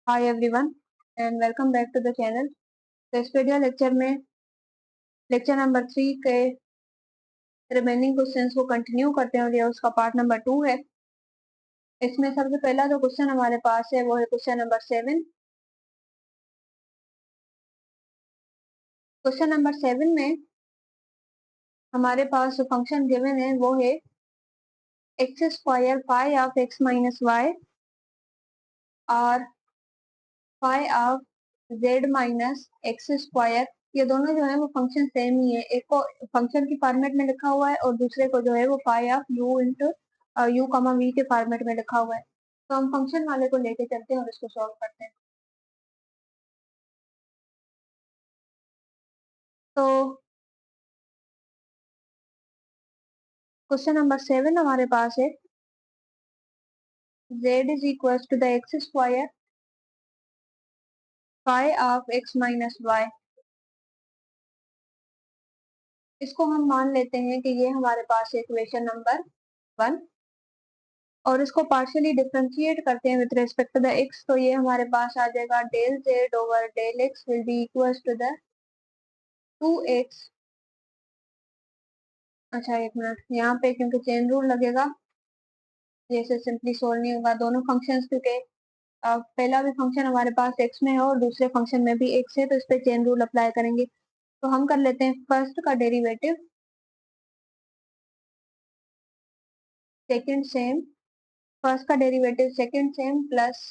Hi everyone and welcome back to the channel. तो इस video lecture में lecture number 3 के रिमेनिंग क्वेश्चंस को कंटिन्यू करते हैं और ये उसका पार्ट नंबर 2 है। इसमें सबसे पहला जो क्वेश्चन हमारे पास है वो है क्वेश्चन नंबर 7। क्वेश्चन नंबर 7 में हमारे पास जो फंक्शन गिवन है वो है x square phi of x minus y और phi of z minus x square. ये दोनों जो है वो फंक्शन सेम ही है। एक को फंक्शन की फॉर्मेट में लिखा हुआ है और दूसरे को जो है वो phi of u into u comma v के फॉर्मेट में लिखा हुआ है। तो हम फंक्शन वाले को लेके चलते हैं और इसको सॉल्व करते हैं। तो क्वेश्चन नंबर 7 हमारे पास है z is equal to the x square phi of x minus y. इसको हम मान लेते हैं कि ये हमारे पास है इक्वेशन नंबर 1 और इसको पार्शियली डिफरेंशिएट करते हैं with respect to the x. तो ये हमारे पास आ जाएगा del Z over del x will be equal to the 2x। अच्छा एक मिनट, यहाँ पे क्योंकि चेन रूल लगेगा जैसे सिंपली सोल्व नहीं होगा दोनों फंक्शंस, क्योंकि पहला भी फंक्शन हमारे पास x में है और दूसरे फंक्शन में भी x है, तो इस पे चेन रूल अप्लाई करेंगे। तो हम कर लेते हैं फर्स्ट का डेरिवेटिव, सेकंड सेम, फर्स्ट का derivative second same plus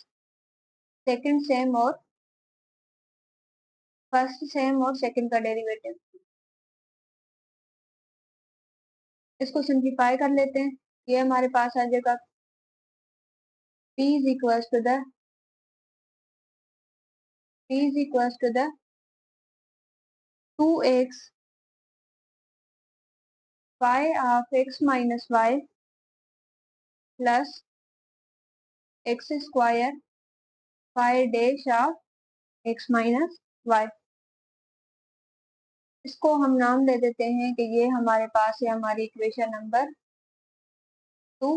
second same और फर्स्ट सेम और सेकंड का डेरिवेटिव। इसको सिंप्लीफाई कर लेते हैं। ये हमारे पास आ जाएगा p is equal to the p is equal to the 2x phi of x minus y plus x square phi dash of x minus y. इसको हम नाम दे देते हैं कि ये हमारे पास है हमारी इक्वेशन नंबर 2।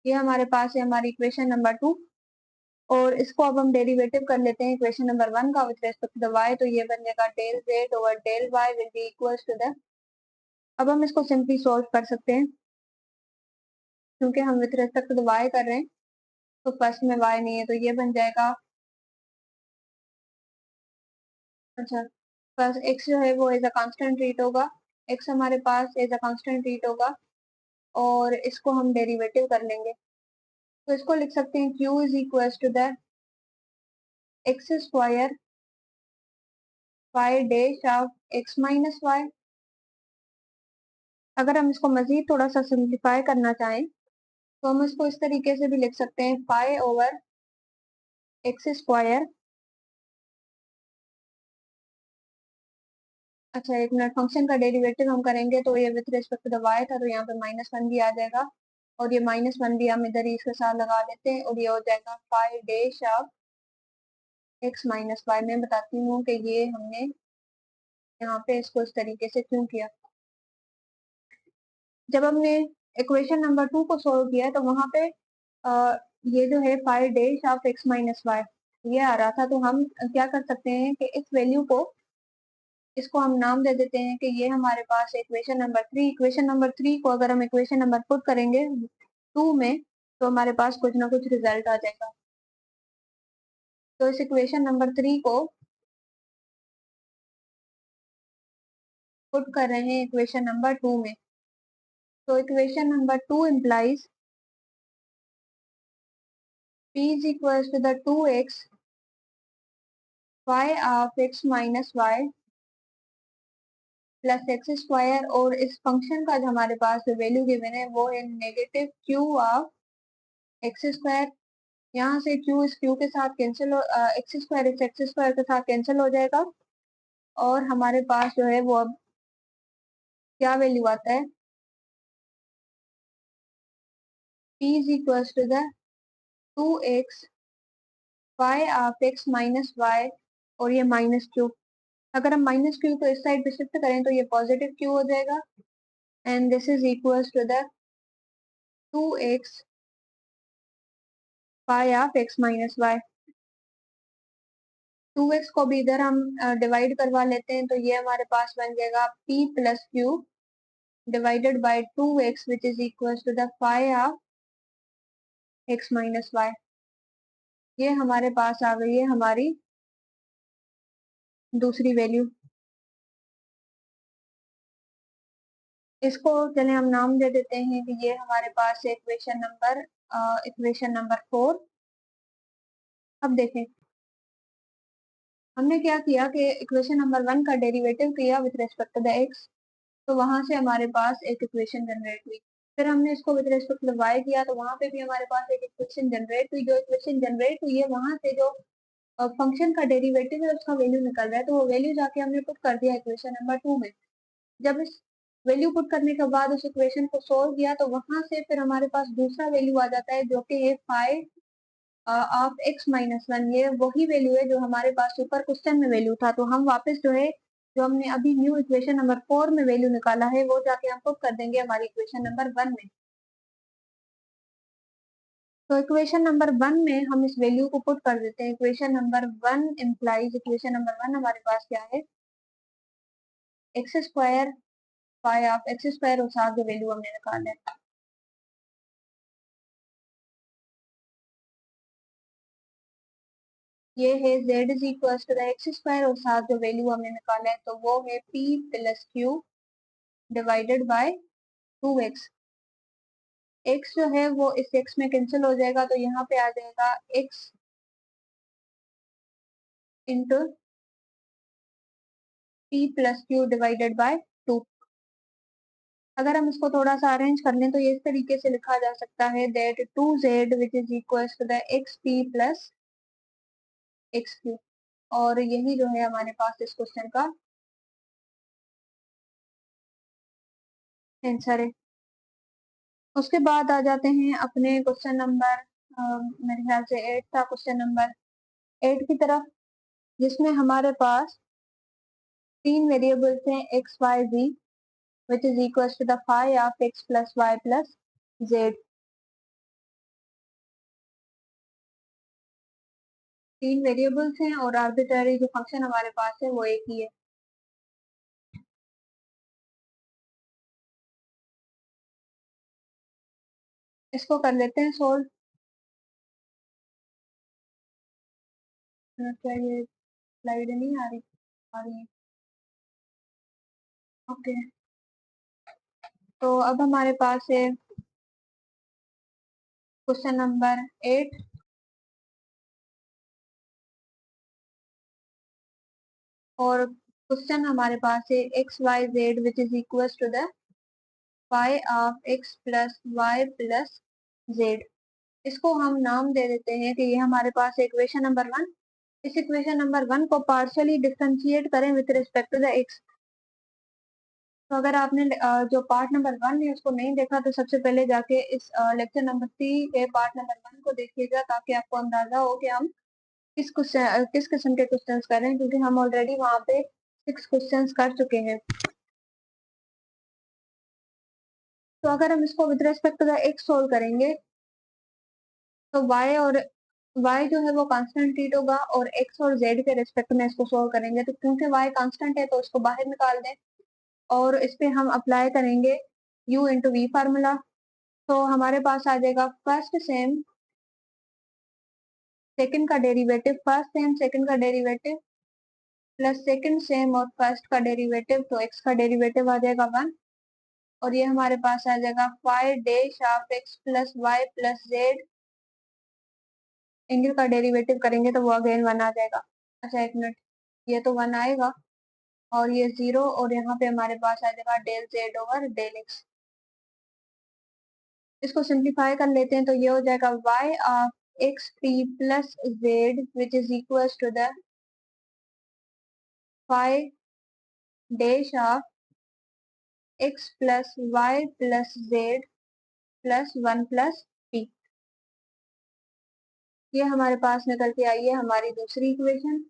ये हमारे पास है हमारी इक्वेशन नंबर 2 और इसको अब हम डेरिवेटिव कर लेते हैं इक्वेशन नंबर 1 का with respect to the y। तो ये बन जाएगा del Z over del y will be equal to the. अब हम इसको सिंपली सॉल्व कर सकते हैं क्योंकि हम with respect to the y कर रहे हैं, तो फर्स्ट में y नहीं है तो ये बन जाएगा। अच्छा, फर्स्ट x जो है वो एज अ कांस्टेंट ट्रीट होगा, x हमारे पास एज अ कांस्टेंट ट्रीट होगा और इसको हम डेरिवेटिव कर लेंगे। तो इसको लिख सकते हैं q is equal to the x square phi dash of x minus y. अगर हम इसको मजीद थोड़ा सा सिंप्लीफाई करना चाहें तो हम इसको इस तरीके से भी लिख सकते हैं फाई ओवर एक्स स्क्वायर। अच्छा एक मिनट, फंक्शन का डेरिवेटिव हम करेंगे तो ये with respect to the y था तो यहाँ पे -1 भी आ जाएगा और ये -1 भी हम इधर ही इसके साथ लगा लेते हैं और ये हो जाएगा phi dash of x minus y. मैं बताती हूँ कि ये हमने यहाँ पे इसको इस तरीके से क्यों किया। जब हमने इक्वेशन नंबर 2 को सोल्व किया तो वहां पे ये जो है phi dash of x minus y ये आ रहा था, तो हम क्या कर सकते हैं कि इस वैल्यू को इसको हम नाम दे देते हैं कि ये हमारे पास इक्वेशन नंबर 3। इक्वेशन नंबर 3 को अगर हम इक्वेशन नंबर पुट करेंगे 2 में तो हमारे पास कुछ ना कुछ रिजल्ट आ जाएगा। तो इस इक्वेशन नंबर 3 को पुट कर रहे हैं इक्वेशन नंबर 2 में। तो equation number 2 implies p is equals to the 2x y of x minus y plus x square और इस फंक्शन का जो हमारे पास वैल्यू गिवन है वो है negative q of x square. यहाँ से q इस q के साथ कैंसिल हो, एक्स स्क्वायर इस एक्स स्क्वायर के साथ कैंसिल हो जाएगा और हमारे पास जो है वो अब क्या वैल्यू आता है p is equals to the 2x y of x minus y और ये माइनस q। अगर हम माइनस q को इस साइड पे शिफ्ट करें तो ये पॉजिटिव q हो जाएगा and this is equals to the 2x phi of x minus y. 2x को भी इधर हम डिवाइड करवा लेते हैं, तो ये हमारे पास बन जाएगा p plus q divided by 2x which is equal to the phi of x minus y. ये हमारे पास आ गई है हमारी दूसरी वैल्यू। इसको चले हम नाम दे देते हैं कि ये हमारे पास है इक्वेशन नंबर 4। अब देखें हमने क्या किया कि इक्वेशन नंबर 1 का डेरिवेटिव किया with respect to the x, तो वहां से हमारे पास एक इक्वेशन जनरेट हुई। फिर हमने इसको विद रिस्पेक्ट टू वाई किया, तो वहां पे भी हमारे पास एक इक्वेशन जनरेट हुई। जो इक्वेशन जनरेट हुई है वहां से जो फंक्शन का डेरिवेटिव है उसका वैल्यू निकल रहा है, तो वो वैल्यू जाके हमने पुट कर दिया इक्वेशन नंबर 2 में। जब इस वैल्यू पुट करने के बाद उस इक्वेशन को सोल्व किया, तो वहां से फिर हमारे पास दूसरा वैल्यू आ जाता है जो कि है phi of x minus one. ये वही वैल्यू है जो हमारे पास ऊपर क्वेश्चन में वैल्यू था, तो हम वापस जो है जो हमने अभी न्यू इक्वेशन नंबर 4 में वैल्यू निकाला है वो जाके हम पुट कर देंगे हमारी इक्वेशन नंबर 1 में। तो इक्वेशन नंबर 1 में हम इस वैल्यू को पुट कर देते हैं। Equation number 1 implies equation number 1 हमारे पास क्या है, x square phi of x square और साथ जो वैल्यू हमने निकाला है ये है z is equal to the x square और साथ जो वैल्यू हमने निकाला है तो वो है p plus q divided by 2x। x जो है वो इस x में कैंसिल हो जाएगा, तो यहाँ पे आ जाएगा x into p plus q divided by 2। अगर हम इसको थोड़ा सा अरेंज कर लें तो ये इस तरीके से लिखा जा सकता है that 2z which is equal to the x p plus x q. और यही जो है हमारे पास इस क्वेश्चन का आंसर है। उसके बाद आ जाते हैं अपने क्वेश्चन नंबर मेरे ख्याल से 8 था, क्वेश्चन नंबर 8 की तरफ, जिसमें हमारे पास तीन वेरिएबल्स हैं x y z which is equal to the phi of x plus y plus z. तीन वेरिएबल्स हैं और आर्बिट्ररी जो फंक्शन हमारे पास है वो एक ही है। इसको कर लेते हैं सोल्व। क्या ये स्लाइड नहीं आ रही है? ओके, तो अब हमारे पास है क्वेश्चन नंबर 8। और क्वेश्चन हमारे पास है x y z which is equal to the phi of x plus y plus z. इसको हम नाम दे देते हैं कि ये हमारे पास है इक्वेशन नंबर 1। इस इक्वेशन नंबर 1 को पार्शियली डिफरेंशिएट करें with respect to the x. तो अगर आपने जो पार्ट नंबर 1 है उसको नहीं देखा तो सबसे पहले जाके इस लेक्चर नंबर 3 के पार्ट नंबर 1 को देखिएगा, ताकि आपको अंदाजा हो कि हम किस किस्म के क्वेश्चंस कर रहे हैं, क्योंकि हम ऑलरेडी वहाँ पे 6 क्वेश्चंस कर चुके हैं। तो अगर हम इसको with respect to the x solve करेंगे तो y जो है वो कांस्टेंट ट्रीट होगा, और x और z के रिस्पेक्ट में इसको सोल्व करेंगे तो क्योंकि y कांस्टेंट है तो इसको बाहर निकाल दें और इस पे हम अप्लाई करेंगे u इंटू वी फार्मूला। तो हमारे पास आ जाएगा फर्स्ट सेम सेकंड का डेरिवेटिव, फर्स्ट सेम सेकंड का डेरिवेटिव प्लस सेकंड सेम और फर्स्ट का डेरिवेटिव, तो x का डेरिवेटिव आ जाएगा 1। और ये हमारे पास आ जाएगा five dash of x plus y plus z. Angle का डेरिवेटिव करेंगे तो वो अगेन 1 आ जाएगा। अच्छा एक मिनट, ये तो 1 आएगा और ये 0, और यहाँ पे हमारे पास आ जाएगा del Z over del x. इसको सिंप्लीफाई कर लेते हैं तो ये हो जाएगा y of x p plus z which is equal to the five dash of x plus y plus z plus 1 plus p. ये हमारे पास निकल के आई है हमारी दूसरी इक्वेशन,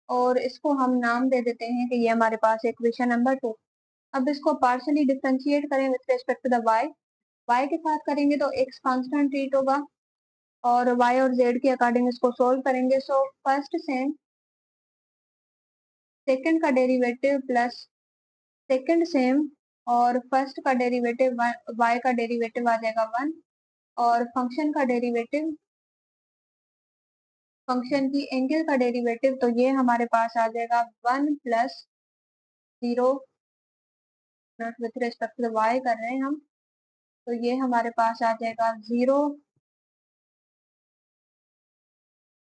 और इसको हम नाम दे देते हैं कि ये हमारे पास इक्वेशन नंबर 2। अब इसको पार्शियली डिफरेंशिएट करें with respect to the y। y के साथ करेंगे तो x कांस्टेंट ट्रीट होगा और y और z के अकॉर्डिंग इसको सोल्व करेंगे। सो फर्स्ट से सेकंड का डेरिवेटिव प्लस सेकंड सेम और फर्स्ट का डेरिवेटिव y का डेरिवेटिव आ जाएगा 1 और फंक्शन का डेरिवेटिव फंक्शन की एंगल का डेरिवेटिव तो ये हमारे पास आ जाएगा 1 plus 0 not with respect to y कर रहे हैं हम, तो ये हमारे पास आ जाएगा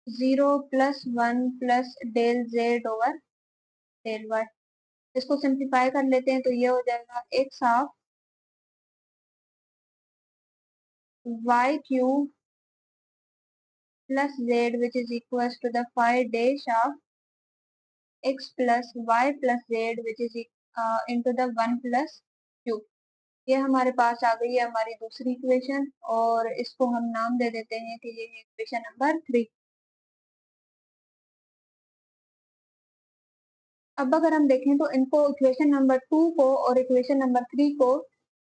0 plus 1 plus del z over del y। इसको सिंप्लीफाई कर लेते हैं तो ये हो जाएगा x half y cube plus z which is equals to the phi dash of x plus y plus z which is into the 1 plus q। ये हमारे पास आ गई है हमारी दूसरी इक्वेशन और इसको हम नाम दे देते हैं कि ये इक्वेशन नंबर 3। अब अगर हम देखें तो इनको इक्वेशन नंबर 2 को और इक्वेशन नंबर 3 को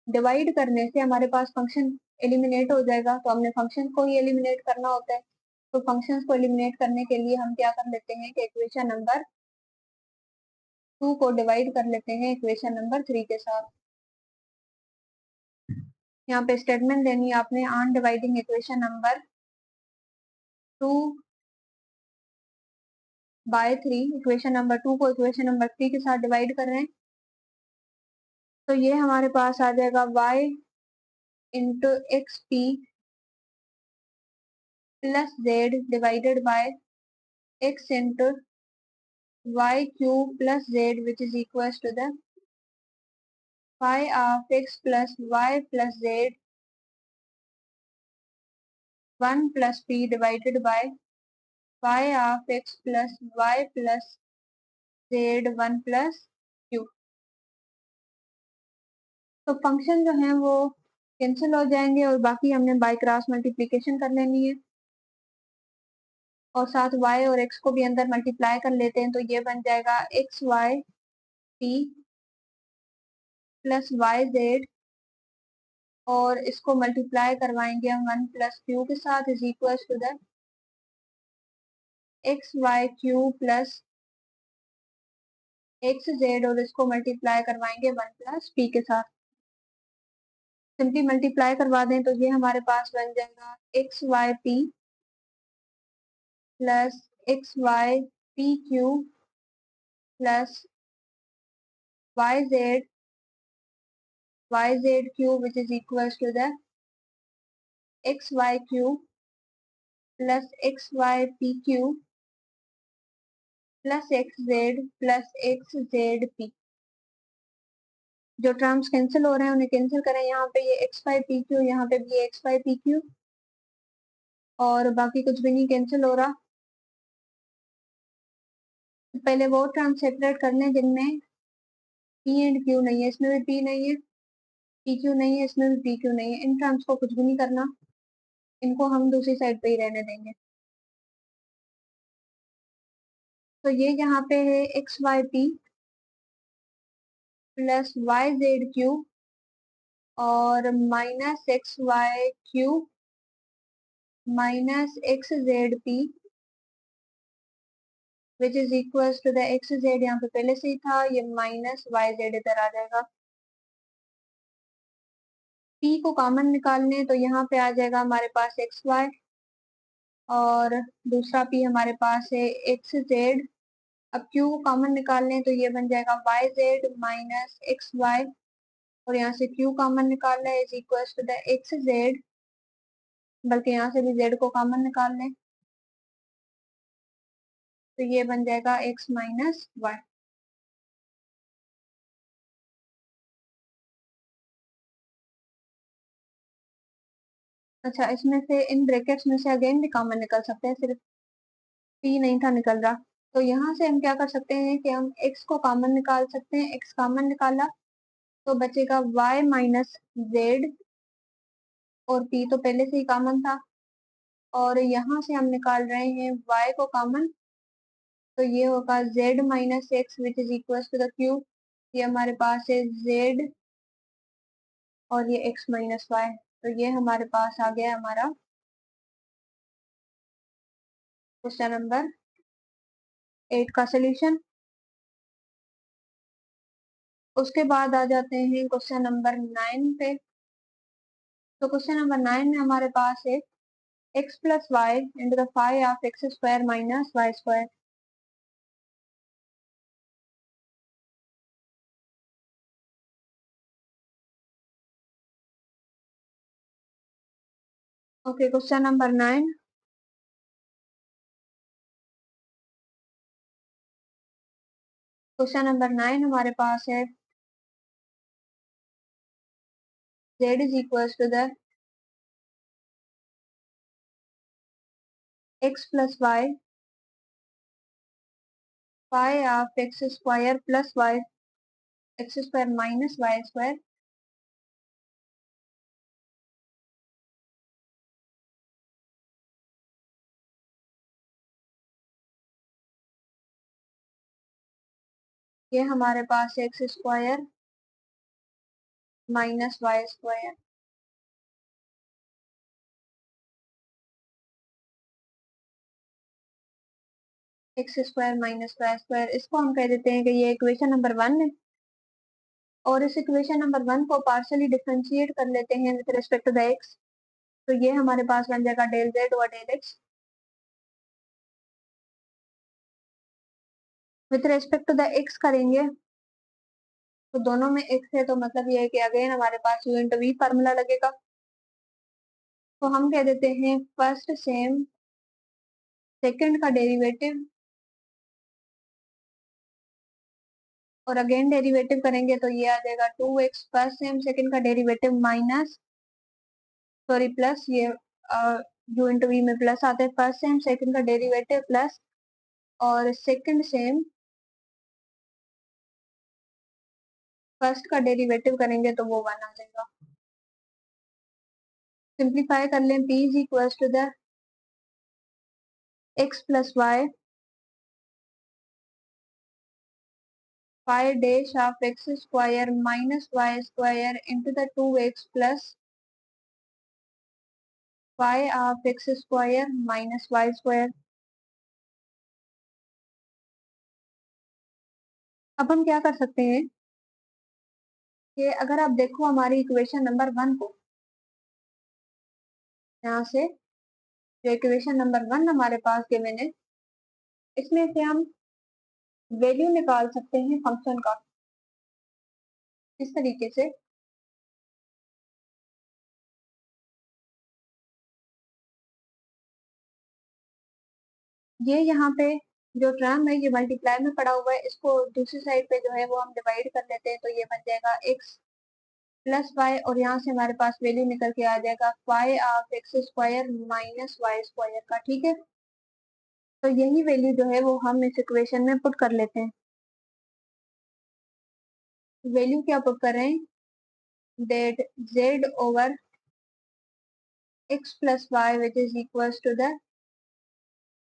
डिवाइड करने से हमारे पास फंक्शन एलिमिनेट हो जाएगा, तो हमने फंक्शन को ही एलिमिनेट करना होता है। तो फंक्शंस को एलिमिनेट करने के लिए हम क्या कर लेते हैं कि इक्वेशन नंबर 2 को डिवाइड कर लेते हैं इक्वेशन नंबर 3 के साथ। यहाँ पे स्टेटमेंट देनी है आपने on dividing equation number 2 by 3। Equation number 2 को इक्वेशन नंबर 3 के साथ डिवाइड कर रहे हैं तो ये हमारे पास आ जाएगा y into x p plus z divided by x into y cube plus z which is equal to the phi of x plus y plus z 1 plus p divided by phi of x plus y plus z 1 plus q। तो function जो है वो cancel हो जाएंगे और बाकी हमने by cross multiplication कर लेनी है और साथ y और x को भी अंदर मल्टीप्लाई कर लेते हैं तो ये बन जाएगा x y t plus y z और इसको मल्टीप्लाई करवाएंगे हम 1 प्लस क्यू के साथ is equal to the x y q plus x z और इसको मल्टीप्लाई करवाएंगे 1 प्लस पी के साथ। सिंपली मल्टीप्लाई करवा दें तो ये हमारे पास बन जाएगा x y p plus x y p q plus y z q which is equal to the x y q plus x y p q plus x z p. जो terms cancel हो रहे हैं उन्हें cancel करें, यहाँ पे ये x y p Q, यहाँ पे भी एक्स वाई पी क्यू और बाकी कुछ भी नहीं कैंसिल हो रहा। पहले वो टर्म सेपरेट कर लें जिनमें पी एंड क्यू नहीं है, इसमें भी पी नहीं है, पी क्यू नहीं है, इसमें भी पी क्यू नहीं है। इन टर्म्स को कुछ भी नहीं करना, इनको हम दूसरी साइड पे ही रहने देंगे। तो ये यहाँ पे है x y p plus y z q और minus x y q minus x z p which is equal to the x z, यहाँ पे पहले से ही था, ये माइनस वाई जेड इधर आ जाएगा। p को कॉमन निकालने तो यहाँ पे आ जाएगा हमारे पास एक्स वाई और दूसरा p हमारे पास है एक्स जेड। अब q को कॉमन निकालने तो ये बन जाएगा y z minus x y और यहाँ से q कॉमन निकालना है is equal to the x z, बल्कि यहाँ से भी z को कॉमन निकाल लें तो ये बन जाएगा x माइनस वाई। अच्छा, इसमें से इन ब्रैकेट्स में से अगेन भी कॉमन निकल सकते हैं, सिर्फ p नहीं था निकल रहा। तो यहाँ से हम क्या कर सकते हैं कि हम x को कॉमन निकाल सकते हैं, x कॉमन निकाला तो बचेगा y माइनस जेड और p तो पहले से ही कॉमन था और यहाँ से हम निकाल रहे हैं y को कॉमन तो ये होगा z minus x which is equal to the q. ये हमारे पास है z और ये x माइनस वाई। तो ये हमारे पास आ गया हमारा क्वेश्चन नंबर 8 का सोल्यूशन। उसके बाद आ जाते हैं क्वेश्चन नंबर 9 पे। तो क्वेश्चन नंबर 9 में हमारे पास है x plus y into the five of x square minus y square. Okay, question number 9। Question number 9 हमारे पास है z is equal to the x plus y five of x square plus y x square minus y square. ये हमारे पास x square minus y square. X square minus y square, इसको हम कह देते हैं कि ये इक्वेशन नंबर 1 है। और इस इक्वेशन नंबर 1 को पार्शियली डिफरेंशिएट कर लेते हैं with respect to the x. तो ये हमारे पास बन जाएगा डेल जेड और del x. With respect to the x करेंगे तो दोनों में एक्स है, तो मतलब ये है कि अगेन हमारे पास u इंटू वी फार्मूला लगेगा। तो हम कह देते हैं फर्स्ट सेम सेकंड का डेरिवेटिव, और अगेन डेरिवेटिव करेंगे तो ये आ जाएगा 2x फर्स्ट सेम सेकंड का डेरिवेटिव माइनस, सॉरी प्लस, ये u इंटू वी में प्लस आते हैं, फर्स्ट सेम सेकंड का डेरिवेटिव प्लस और सेकंड सेम फर्स्ट का डेरिवेटिव करेंगे तो वो 1 आ जाएगा। सिंप्लीफाई कर लें, p is equal to the x plus y five dash of x square minus y square into the 2x plus five of x square minus y square. अब हम क्या कर सकते हैं कि अगर आप देखो हमारी इक्वेशन नंबर 1 को, यहाँ से जो इक्वेशन नंबर 1 हमारे पास गिवन है, इसमें से हम वैल्यू निकाल सकते हैं फंक्शन का इस तरीके से। ये यहाँ पे जो टर्म है ये मल्टीप्लाई में पड़ा हुआ है, इसको दूसरी साइड पे जो है वो हम डिवाइड कर लेते हैं, तो ये बन जाएगा x प्लस वाई, और यहाँ से हमारे पास वैल्यू निकल के आ जाएगा five of x square minus y square का। ठीक है, तो यही वैल्यू जो है वो हम इस इक्वेशन में पुट कर लेते हैं। वैल्यू क्या पुट कर रहे हैं, that z over x plus y which is equals to the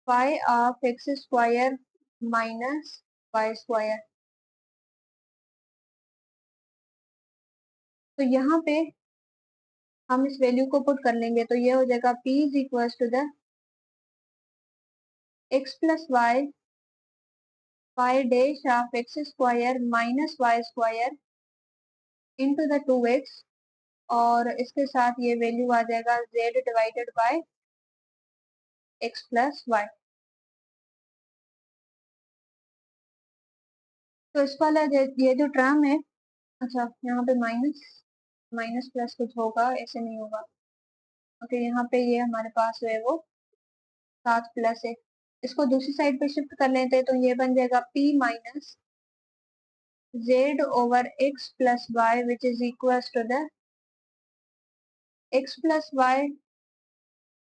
phi of x square minus y square। तो यहाँ पे हम इस वैल्यू को पुट कर लेंगे तो ये हो जाएगा p is equals to the x plus y phi dash of x square minus y square into the 2x, और इसके साथ ये वैल्यू आ जाएगा z divided by x plus y। तो इस वाला ये जो टर्म है, अच्छा यहाँ पे माइनस माइनस प्लस कुछ होगा, ऐसे नहीं होगा। ओके, यहाँ पे ये हमारे पास जो है वो 7 प्लस है, इसको दूसरी साइड पे शिफ्ट कर लेते हैं तो ये बन जाएगा p minus z over x plus y which is equal to the x plus y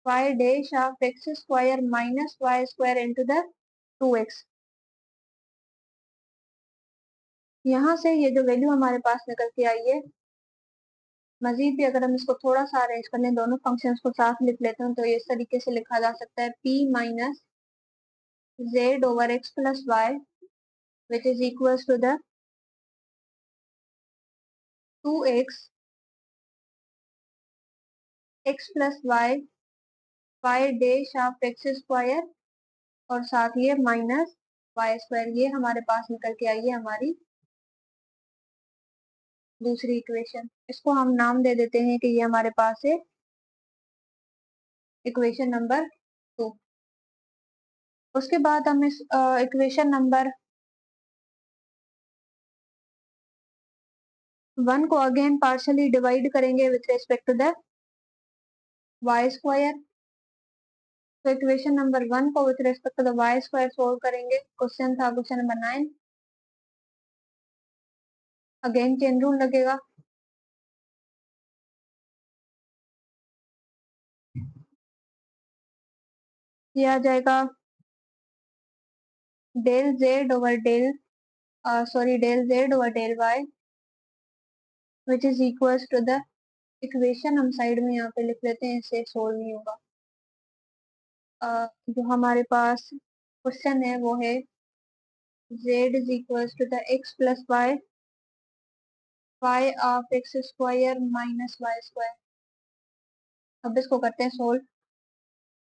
y dash of x square minus y square into the 2x। यहाँ से ये जो वैल्यू हमारे पास निकल के आई है, मजीद भी अगर हम इसको थोड़ा सा अरेंज कर लें, दोनों फंक्शंस को साथ लिख लेते हैं, तो इस तरीके से लिखा जा सकता है p minus z over x plus y which is equal to the 2x x plus y y dash of x square और साथ ये माइनस वाई स्क्वायर, ये हमारे पास निकल के आई है हमारी दूसरी इक्वेशन। इसको हम नाम दे देते हैं कि ये हमारे पास है इक्वेशन नंबर 2। उसके बाद हम इस इक्वेशन नंबर 1 को अगेन पार्शली डिवाइड करेंगे with respect to the Y square. तो इक्वेशन नंबर 1 को with respect to the Y square solve करेंगे। क्वेश्चन था question number 9। Again chain rule लगेगा। ये आ जाएगा del Z over del del Z over del Y which is equals to the equation, हम side में यहाँ पे लिख लेते हैं, इसे सोल्व नहीं होगा। जो हमारे पास क्वेश्चन है वो है z is equals to the x plus y y of x square minus y square. अब इसको करते हैं सोल्व।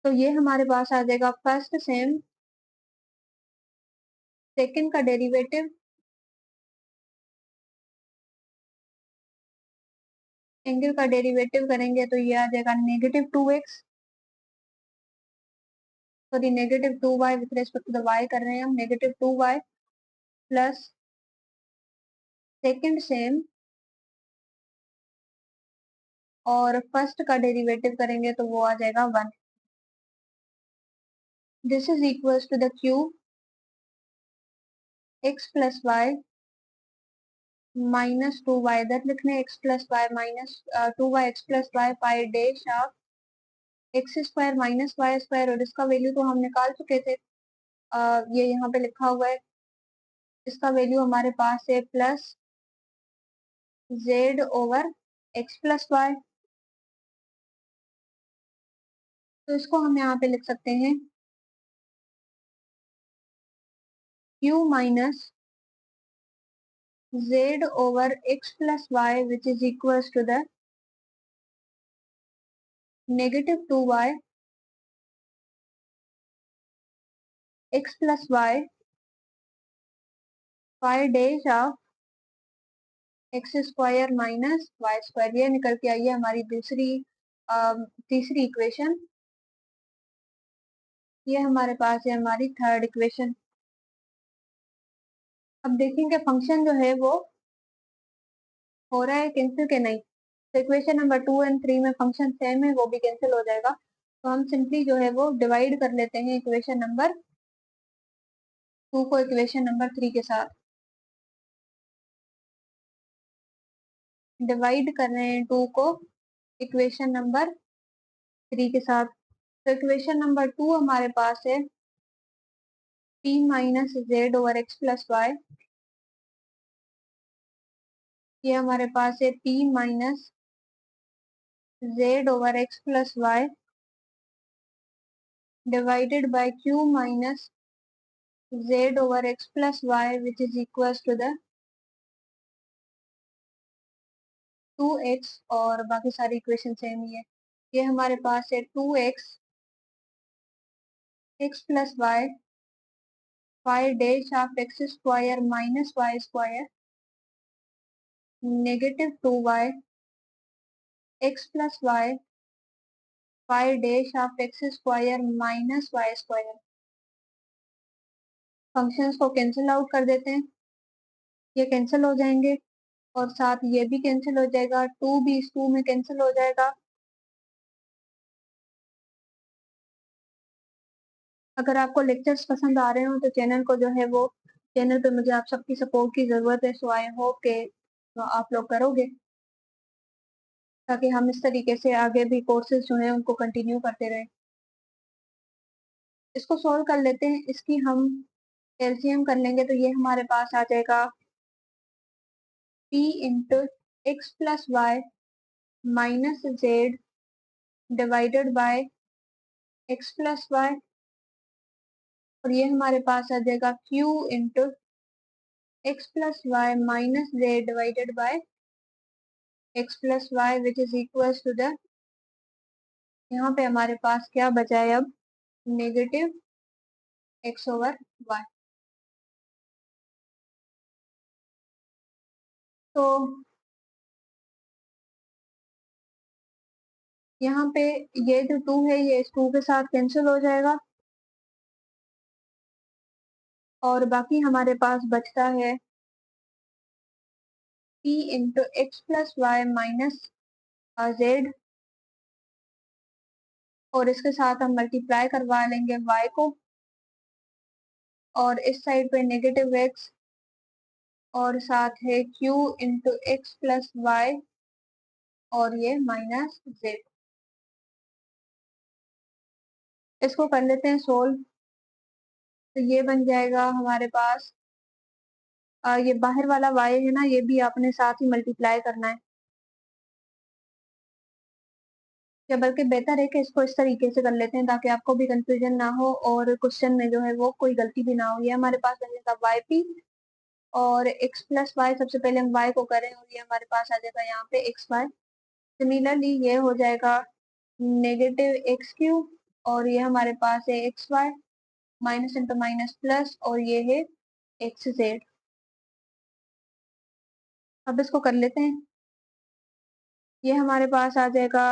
तो ये हमारे पास आ जाएगा फर्स्ट सेम सेकंड का डेरिवेटिव एंगल का डेरिवेटिव करेंगे तो ये आ जाएगा -2x, sorry -2y with respect to the y कर रहे हैं हम, -2y प्लस सेकंड सेम और फर्स्ट का डेरिवेटिव करेंगे तो वो आ जाएगा 1। This is equals to the cube x plus y minus 2y, इधर लिखने x plus y minus 2y x plus y pi dash of x square minus y square, और इसका वैल्यू तो हम निकाल चुके थे। ये यहाँ पे लिखा हुआ है, इसका वैल्यू हमारे पास है plus z over x plus y. तो इसको हम यहाँ पे लिख सकते हैं q minus z over x plus y which is equals to the -2y x plus y pi dash of x square minus y square. ये निकल के आई है हमारी तीसरी इक्वेशन। ये हमारे पास है हमारी थर्ड इक्वेशन। अब देखेंगे फंक्शन जो है वो हो रहा है कैंसिल के नहीं। तो इक्वेशन नंबर 2 एंड 3 में फंक्शन सेम है, वो भी कैंसिल हो जाएगा। तो हम सिंपली जो है वो डिवाइड कर लेते हैं इक्वेशन नंबर 2 को इक्वेशन नंबर 3 के साथ। डिवाइड कर रहे हैं 2 को इक्वेशन नंबर 3 के साथ। तो इक्वेशन नंबर 2 हमारे पास है p minus z over x plus y. ये हमारे पास है p minus z over x plus y divided by q minus z over x plus y which is equal to the 2x, और बाकी सारी इक्वेशन सेम ही है। ये हमारे पास है 2x x plus y y dash of x square minus y square -2y x plus y y dash of x square minus y square. Functions को cancel out कर देते हैं, ये कैंसिल हो जाएंगे और साथ ये भी कैंसिल हो जाएगा, 2 भी इस 2 में कैंसिल हो जाएगा। अगर आपको लेक्चर्स पसंद आ रहे हो तो चैनल को जो है वो चैनल पे मुझे आप सबकी सपोर्ट की जरूरत है। सो आई होप के आप लोग करोगे ताकि हम इस तरीके से आगे भी कोर्सेज जो है उनको कंटिन्यू करते रहें। इसको सॉल्व कर लेते हैं, इसकी हम एलसीएम कर लेंगे तो ये हमारे पास आ जाएगा p into x plus y minus z divided by x plus y, और ये हमारे पास आ जाएगा q into x plus y minus z divided by x plus y which is equal to the यहाँ पे हमारे पास क्या बचा है अब, नेगेटिव एक्स ओवर वाई। तो यहाँ पे ये जो 2 है ये इस 2 के साथ कैंसिल हो जाएगा और बाकी हमारे पास बचता है p into x plus y minus z, और इसके साथ हम मल्टीप्लाई करवा लेंगे y को, और इस साइड पे नेगेटिव x, और साथ है q into x plus y और ये माइनस जेड। इसको कर लेते हैं सोल्व। तो ये बन जाएगा हमारे पास ये बाहर वाला y है ना, ये भी आपने साथ ही मल्टीप्लाई करना है, या बल्कि बेहतर है कि इसको इस तरीके से कर लेते हैं ताकि आपको भी कंफ्यूजन ना हो और क्वेश्चन में जो है वो कोई गलती भी ना हो। ये हमारे पास बन जाएगा वाई पी और एक्स प्लस वाई, सबसे पहले हम y को करें और ये हमारे पास आ जाएगा यहाँ पे एक्स वाई। सिमिलरली ये हो जाएगा नेगेटिव एक्स क्यूब और ये हमारे पास है x y, minus into minus plus और ये है एक्स जेड। अब इसको कर लेते हैं। ये हमारे पास आ जाएगा,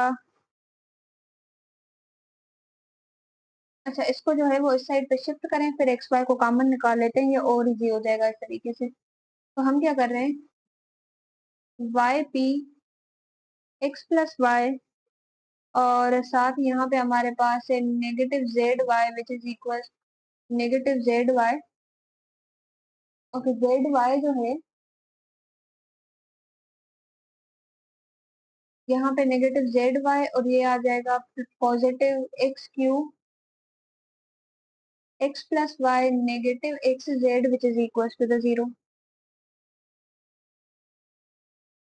अच्छा इसको जो है वो इस साइड पे शिफ्ट करें, फिर एक्स वाई को कॉमन निकाल लेते हैं, ये और इजी हो जाएगा इस तरीके से। तो हम क्या कर रहे हैं, y p x plus y और साथ यहाँ पे हमारे पास है negative z y which is equal negative z y. Okay, z y जो है यहाँ पे नेगेटिव जेड वाई और ये आ जाएगा positive x cube x plus y negative x z which is equal to the zero.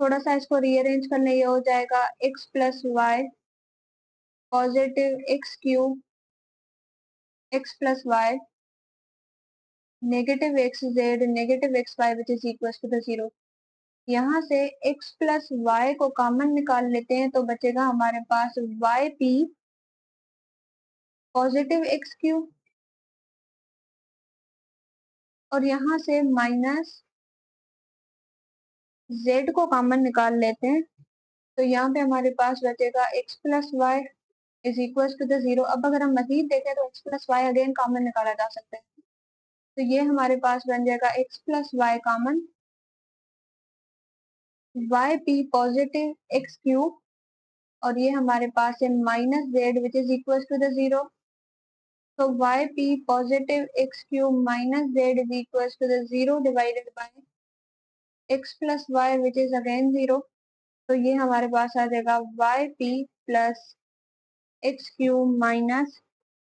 थोड़ा सा इसको रीअरेंज करने, ये हो जाएगा x plus y positive x cube x plus y negative x z negative x y which is equal to the zero. यहाँ से x plus y को कॉमन निकाल लेते हैं तो बचेगा हमारे पास y p positive x cube और यहाँ से माइनस z को कॉमन निकाल लेते हैं तो यहाँ पे हमारे पास बचेगा x plus y is equal to the zero. अब अगर हम मजीद देखें तो x plus y again common निकाला जा सकता है, तो ये हमारे पास बन जाएगा x plus y common y p positive x cube और ये हमारे पास है minus z which is equal to the zero. तो y p positive x cube minus z is equal to the zero divided by x plus y which is again zero. तो ये हमारे पास आ जाएगा y p plus x cube minus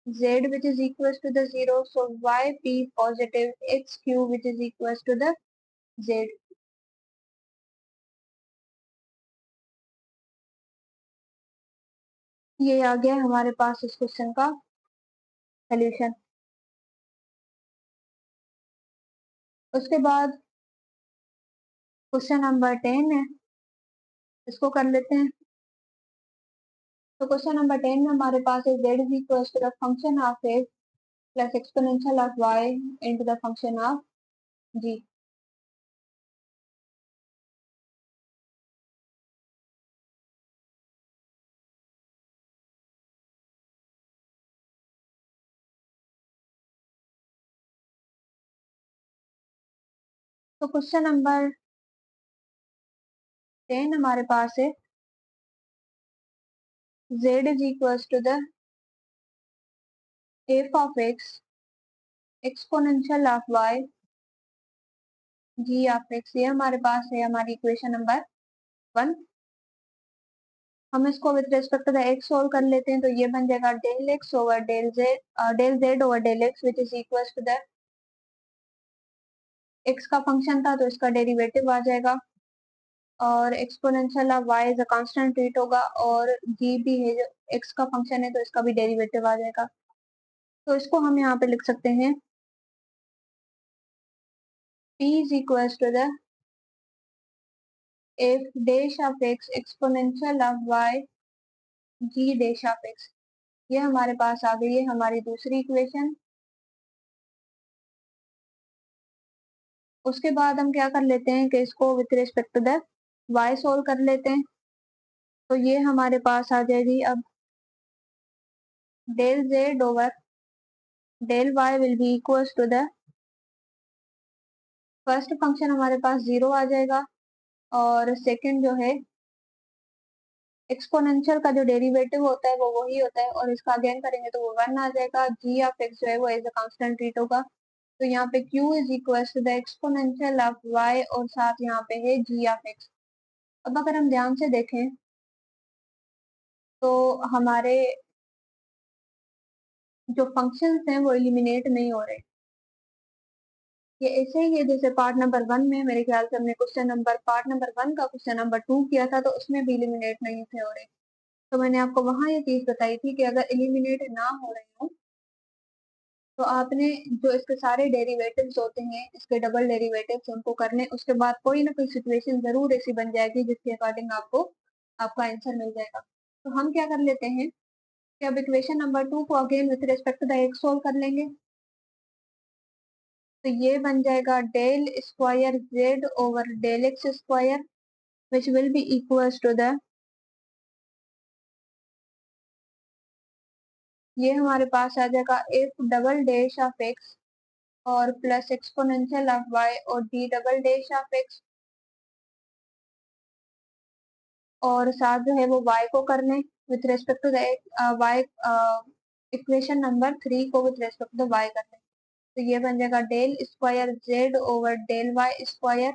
z which is equal to the zero. So y p positive x cube which is equal to the z. ये आ गया हमारे पास इस क्वेश्चन का सोल्यूशन। उसके बाद क्वेश्चन नंबर 10 है, इसको कर लेते हैं। तो क्वेश्चन नंबर 10 में हमारे पास है z is equal to the function of x plus exponential of y into the function of g। तो क्वेश्चन नंबर 10 हमारे पास है z is equal to the f of x exponential of y g of x। ये हमारे पास है हमारी equation number 1। हम इसको with respect to the x solve कर लेते हैं तो ये बन जाएगा del x over del z over del x which is equal to the x का फंक्शन था तो इसका डेरिवेटिव आ जाएगा और exponential of y is a constant rate होगा और g भी है जो x का फंक्शन है तो इसका भी डेरिवेटिव आ जाएगा। तो इसको हम यहाँ पे लिख सकते हैं p is equal to the f dash of x exponential of y g dash of x. ये हमारे पास आ गई है हमारी दूसरी इक्वेशन। उसके बाद हम क्या कर लेते हैं कि इसको with respect to the y solve कर लेते हैं। तो ये हमारे पास आ जाएगी अब del Z over del y will be equals to the first function हमारे पास 0 आ जाएगा, और सेकंड जो है एक्सपोनेंशियल का जो डेरिवेटिव होता है वो वही होता है, और इसका अगेन करेंगे तो वो 1 आ जाएगा। जी ऑफ एक्स जो है वो एज अ कांस्टेंट ट्रीट होगा। तो यहाँ पे q is equal to the exponential of y, और साथ यहाँ पे है जी ऑफ एक्स। अब अगर हम ध्यान से देखें तो हमारे जो फंक्शंस हैं वो एलिमिनेट नहीं हो रहे। ये ऐसे ही है जैसे पार्ट नंबर 1 में मेरे ख्याल से हमने पार्ट नंबर 1 का क्वेश्चन नंबर 2 किया था, तो उसमें भी एलिमिनेट नहीं थे हो रहे। तो मैंने आपको वहां ये चीज बताई थी कि अगर एलिमिनेट ना हो रहे हो तो आपने जो इसके सारे डेरिवेटिव्स होते हैं, इसके डबल डेरिवेटिव्स, उनको करने, उसके बाद कोई ना कोई सिचुएशन जरूर ऐसी बन जाएगी जिसके अकॉर्डिंग आपको आपका आंसर मिल जाएगा। तो हम क्या कर लेते हैं कि अब इक्वेशन नंबर 2 को again with respect to the x solve कर लेंगे। तो ये बन जाएगा del square z over del x square which will be equals to the, ये हमारे पास आ जाएगा f double dash of x और प्लस एक्सपोनेंशियल ऑफ वाई और d double dash of x, और साथ जो है वो y को करने with respect to the y, equation number 3 को विथ रेस्पेक्ट टू y करने। तो ये बन जाएगा del square z over del y square,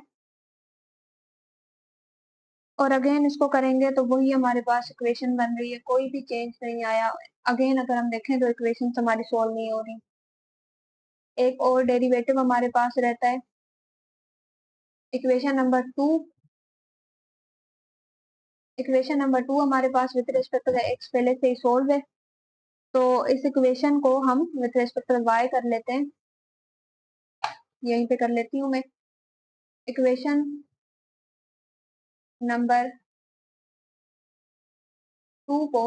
और अगेन इसको करेंगे तो वही हमारे पास इक्वेशन बन रही है, कोई भी चेंज नहीं आया। अगेन अगर हम देखें तो इक्वेशन हमारी सोल्व नहीं हो रही। एक और डेरिवेटिव हमारे पास रहता है इक्वेशन नंबर 2। इक्वेशन नंबर 2 हमारे पास with respect to the x पहले से ही सोल्व है, तो इस इक्वेशन को हम विथ रिस्पेक्ट टू वाई कर लेते हैं। यहीं पे कर लेती हूँ मैं। इक्वेशन नंबर 2 को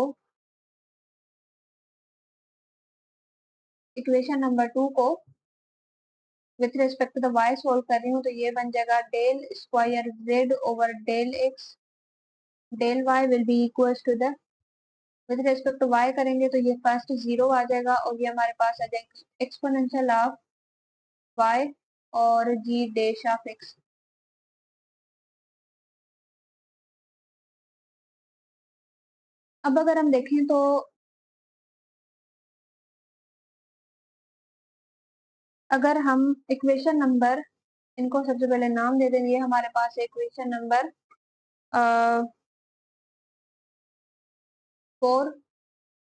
इक्वेशन नंबर 2 को with respect to the y solve कर रही हूँ, तो ये बन जाएगा del square z over del x del y will be equal to the, with respect to y करेंगे तो ये फर्स्ट 0 आ जाएगा, और ये हमारे पास आ जाएगा एक्सपोनेंशियल ऑफ वाई और जी डैश ऑफ एक्स। अब अगर हम देखें तो अगर हम इक्वेशन नंबर, इनको सबसे पहले नाम दे देंगे, हमारे पास इक्वेशन नंबर 4,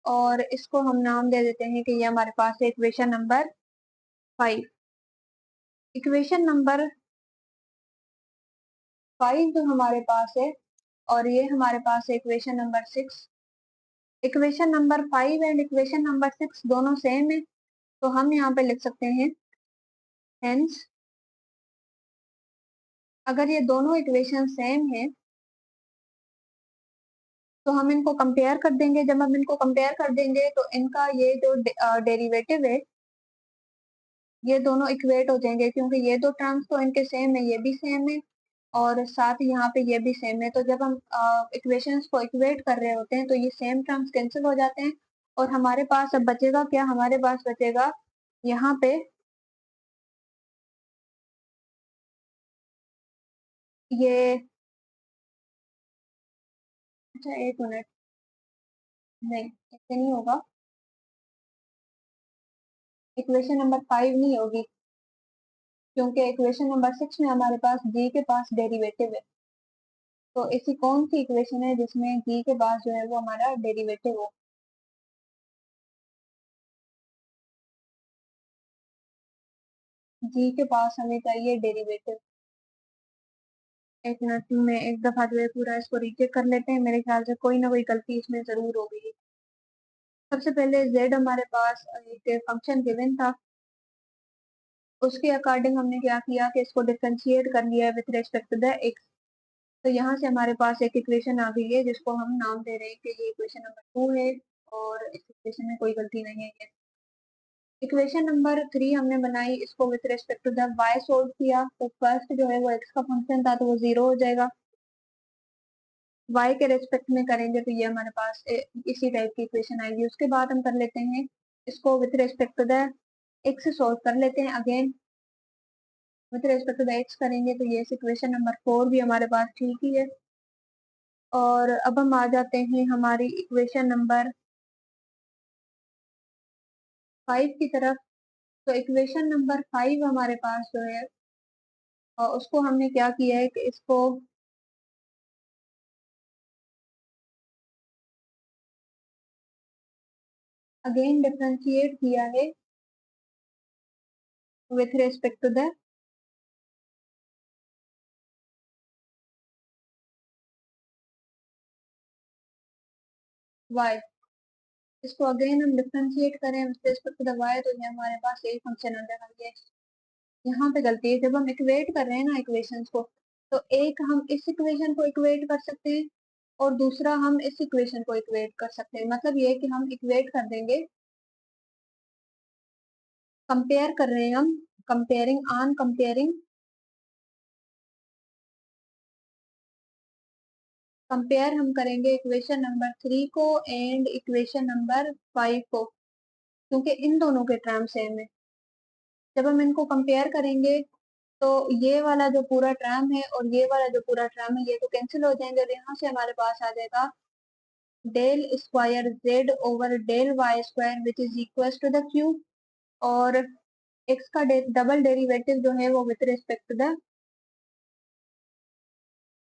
और इसको हम नाम दे देते हैं कि ये हमारे पास है इक्वेशन नंबर 5। इक्वेशन नंबर 5 जो हमारे पास है, और ये हमारे पास है equation number 6। Equation number 5 and equation number 6 दोनों सेम है, तो हम यहाँ पे लिख सकते हैं हेंस, अगर ये दोनों इक्वेशन सेम है तो हम इनको कंपेयर कर देंगे। जब हम इनको कंपेयर कर देंगे तो इनका ये जो डेरिवेटिव है ये दोनों इक्वेट हो जाएंगे, क्योंकि ये दो टर्म्स तो इनके सेम है, ये भी सेम है और साथ ही यहाँ पे ये भी सेम है। तो जब हम इक्वेशंस को इक्वेट कर रहे होते हैं तो ये सेम टर्म्स कैंसिल हो जाते हैं, और हमारे पास अब बचेगा क्या, हमारे पास बचेगा यहाँ पे ये, अच्छा एक मिनट, नहीं ऐसे नहीं होगा, इक्वेशन नंबर 5 नहीं होगी, क्योंकि इक्वेशन नंबर 6 में हमारे पास जी के पास डेरिवेटिव है। तो ऐसी कौन सी इक्वेशन है जिसमें जी के पास जो है वो हमारा डेरिवेटिव हो। जी के पास हमें चाहिए डेरिवेटिव। एक मिनट में एक दफा जो है पूरा इसको रीचेक कर लेते हैं, मेरे ख्याल से कोई ना कोई गलती इसमें जरूर हो गई। सबसे पहले z हमारे पास एक फंक्शन गिवन था, उसके अकॉर्डिंग हमने क्या किया कि इसको डिफरेंशिएट कर लिया with respect to the x। तो यहाँ से हमारे पास एक इक्वेशन आ गई है जिसको हम नाम दे रहे हैं कि ये इक्वेशन नंबर 2 है और इस इक्वेशन में कोई गलती नहीं है। इक्वेशन नंबर 3 हमने बनाई, इसको with respect to the y solve किया, तो फर्स्ट जो है वो x का फंक्शन था तो वो 0 हो जाएगा। y के रेस्पेक्ट में करेंगे तो ये हमारे पास इसी टाइप की इक्वेशन आएगी। उसके बाद हम कर लेते हैं इसको with respect to the x solve कर लेते हैं। Again with respect to the x करेंगे तो ये इक्वेशन नंबर 4 भी हमारे पास ठीक ही है। और अब हम आ जाते हैं हमारी इक्वेशन नंबर 5 की तरफ। तो इक्वेशन नंबर 5 हमारे पास जो है उसको हमने क्या किया है कि इसको अगेन डिफरेंशिएट किया है with respect to the y। इसको अगेन हम डिफरेंशिएट करें with respect to the y तो ये हमारे पास यही फंक्शन आ जाएगा। यहाँ पे गलती है, जब हम इक्वेट कर रहे हैं ना इक्वेशंस को, तो एक हम इस इक्वेशन को इक्वेट कर सकते हैं और दूसरा हम इस इक्वेशन को इक्वेट कर सकते हैं। मतलब ये कि हम इक्वेट कर देंगे, कंपेयर कर रहे हैं हम, कंपेयरिंग ऑन कंपेयरिंग, कंपेयर हम करेंगे इक्वेशन नंबर 3 को एंड इक्वेशन नंबर 5 को, क्योंकि इन दोनों के टर्म सेम है। जब हम इनको कंपेयर करेंगे तो ये वाला जो पूरा टर्म है और ये वाला जो पूरा टर्म है ये तो कैंसिल हो जाएंगे और यहाँ से हमारे पास आ जाएगा del square z over del y square which is equal to the q. और एक्स का डबल डेरिवेटिव जो है वो with respect to the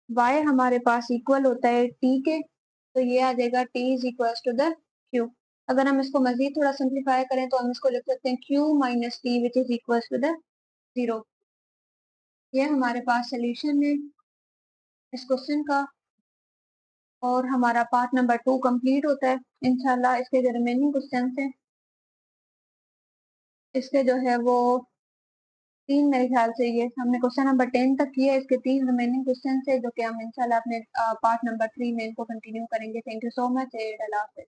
y हमारे पास इक्वल होता है टी के, तो ये आ जाएगा t is equal to the q. अगर हम इसको मजीद थोड़ा सिंप्लीफाई करें तो हम इसको लिख सकते हैं q minus t which is equal to the 0। ये हमारे पास सोल्यूशन है इस क्वेश्चन का और हमारा पार्ट नंबर 2 कंप्लीट होता है। इंशाल्लाह इसके जो रिमेनिंग क्वेश्चन हैं इसके जो है वो 3, मेरे ख्याल से ये हमने क्वेश्चन नंबर 10 तक किया है, इसके 3 रिमेनिंग क्वेश्चन है जो कि हम इंशाल्लाह अपने पार्ट नंबर 3 में इनको कंटिन्यू करेंगे। Thank you so much. Allah Hafiz.